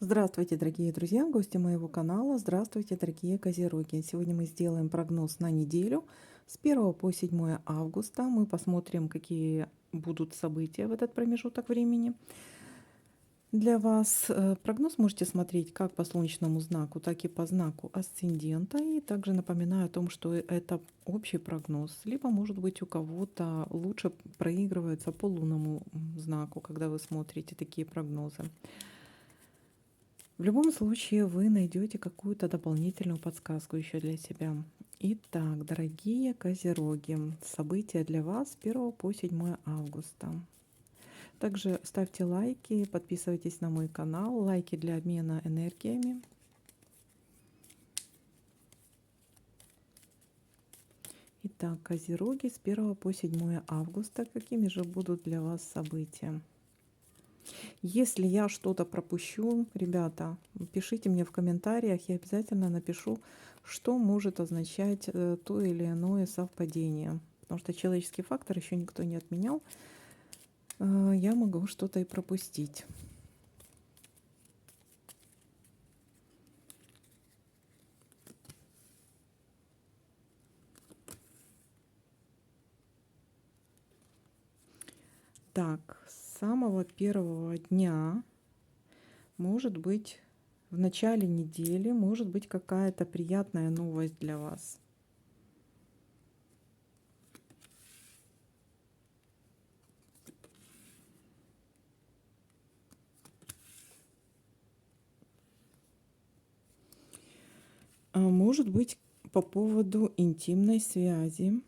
Здравствуйте, дорогие друзья, гости моего канала. Здравствуйте, дорогие козероги. Сегодня мы сделаем прогноз на неделю с 1 по 7 августа. Мы посмотрим, какие будут события в этот промежуток времени. Для вас прогноз можете смотреть как по солнечному знаку, так и по знаку асцендента. И также напоминаю о том, что это общий прогноз. Либо, может быть, у кого-то лучше проигрывается по лунному знаку, когда вы смотрите такие прогнозы. В любом случае вы найдете какую-то дополнительную подсказку еще для себя. Итак, дорогие козероги, события для вас с 1 по 7 августа. Также ставьте лайки, подписывайтесь на мой канал. Лайки для обмена энергиями. Итак, козероги с 1 по 7 августа. Какими же будут для вас события? Если я что-то пропущу, ребята, пишите мне в комментариях, я обязательно напишу, что может означать то или иное совпадение. Потому что человеческий фактор еще никто не отменял. Я могу что-то и пропустить. Так, с самого первого дня, может быть, в начале недели, может быть какая-то приятная новость для вас. Может быть, по поводу интимной связи.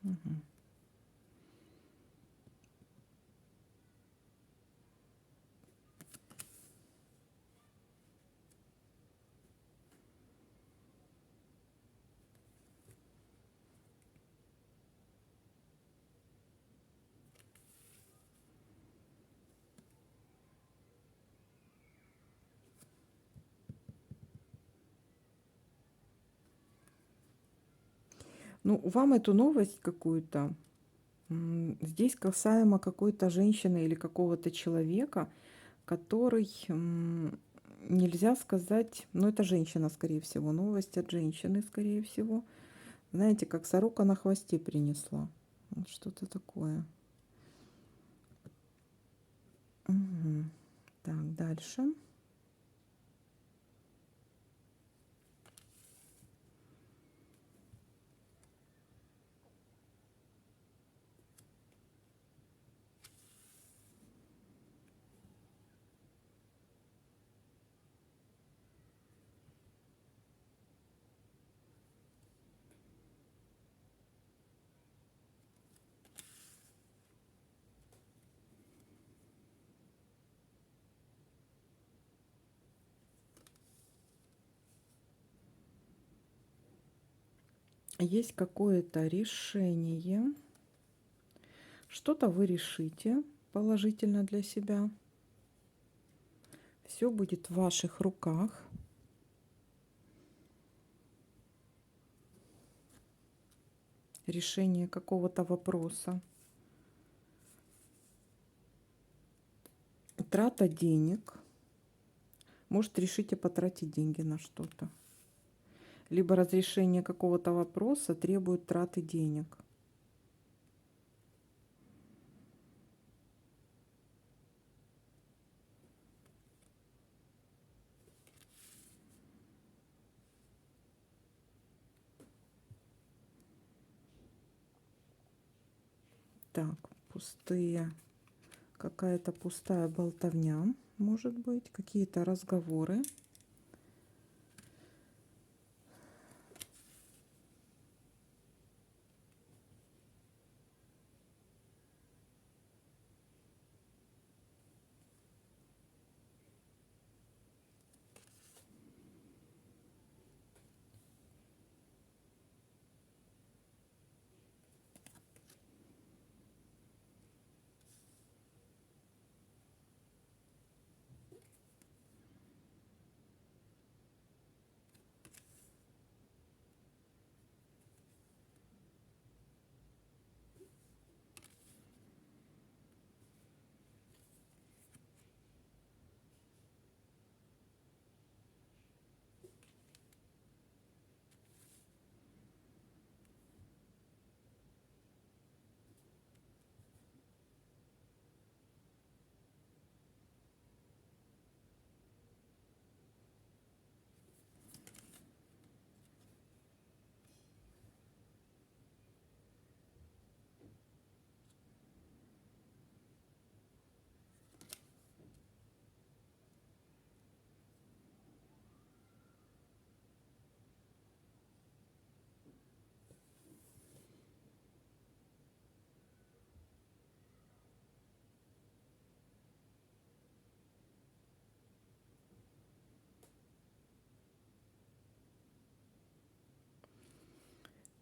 Мгм. Ну, вам эту новость какую-то, здесь касаемо какой-то женщины или какого-то человека, который, нельзя сказать, ну, это женщина, скорее всего, новость от женщины, скорее всего. Знаете, как сорока на хвосте принесла. Вот что-то такое. Мгм. Так, дальше. Есть какое-то решение. Что-то вы решите положительно для себя. Все будет в ваших руках. Решение какого-то вопроса. Трата денег. Может, решите потратить деньги на что-то. Либо разрешение какого-то вопроса требует траты денег. Так, пустые. Какая-то пустая болтовня, может быть. Какие-то разговоры.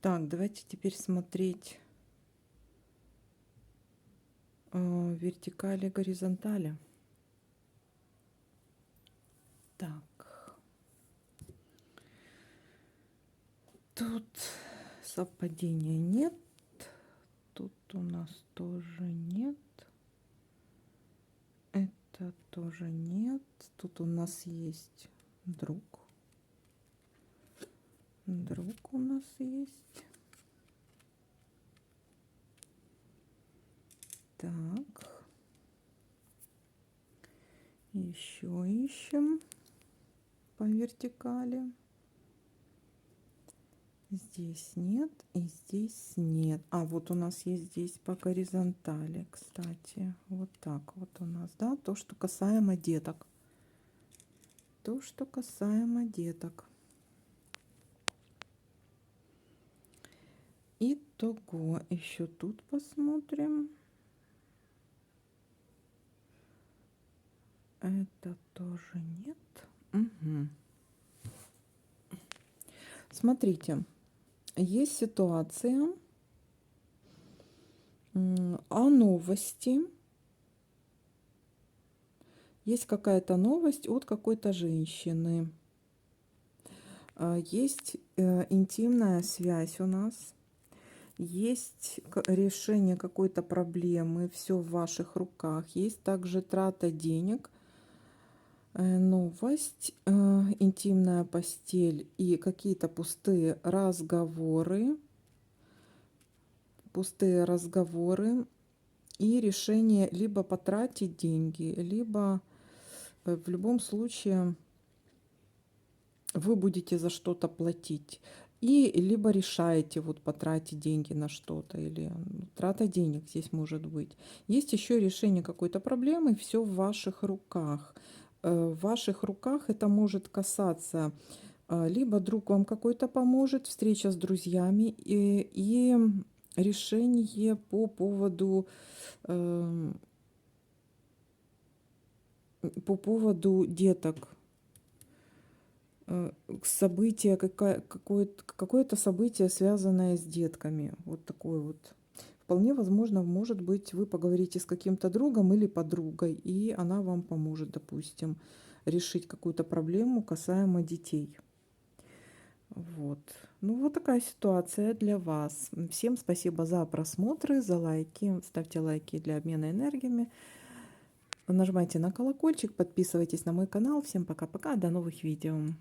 Так, давайте теперь смотреть вертикали, горизонтали. Так, тут совпадения нет. Тут у нас тоже нет. Это тоже нет. Тут у нас есть друг. Друг у нас есть. Так. Еще ищем по вертикали. Здесь нет и здесь нет. А вот у нас есть здесь по горизонтали, кстати. Вот так вот у нас, да, то, что касаемо деток. То, что касаемо деток. Итого, еще тут посмотрим. Это тоже нет. Угу. Смотрите, есть ситуация о новости. Есть какая-то новость от какой-то женщины. Есть интимная связь у нас. Есть решение какой-то проблемы. Все в ваших руках. Есть также трата денег. Новость, интимная постель и какие-то пустые разговоры. Пустые разговоры. И решение либо потратить деньги, либо в любом случае вы будете за что-то платить. И либо решаете вот потратить деньги на что-то, или трата денег здесь может быть. Есть еще решение какой-то проблемы, все в ваших руках. В ваших руках это может касаться, либо друг вам какой-то поможет, встреча с друзьями и решение по поводу деток. Событие, какое-то событие, связанное с детками. Вот такое вот. Вполне возможно, может быть, вы поговорите с каким-то другом или подругой, и она вам поможет, допустим, решить какую-то проблему касаемо детей. Вот. Ну, вот такая ситуация для вас. Всем спасибо за просмотры, за лайки. Ставьте лайки для обмена энергиями. Нажимайте на колокольчик, подписывайтесь на мой канал. Всем пока-пока, до новых видео.